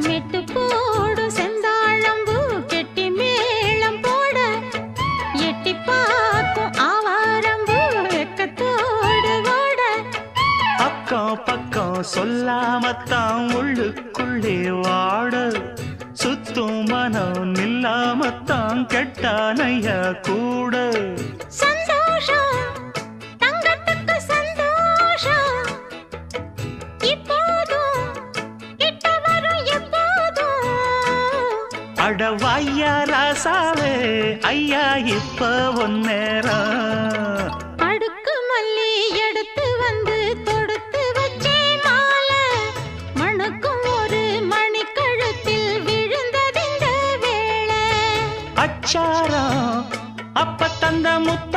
மெட்டு போடு செந்தாழம்பூ கெட்டி மேளம் போட எட்டி பார்க்கும் ஆவாரம்பூ வெக்கத்தோடு ஓட அக்கம் பக்கம் சொல்லாமத்தான் உள்ளுக்குள்ளே வாட சுத்தும் மனம் நில்லாமத்தான் கெட்டானையா கூட சந்தோஷம் தங்கத்துக்கு சந்தோஷம் இப்போதும் கிட்ட வரும் எப்போதும் அடவாய்யா ராசாவே ஐயா இப்ப ஒன்னேரம் அடுக்கு மல்லி எடுத்து வந்து தொடுத்து வச்சே மாலை மணுக்கும் ஒரு மணிக்கழுத்தில் விழுந்ததிந்த வேளை அச்சாரம் அப்ப தந்த முத்து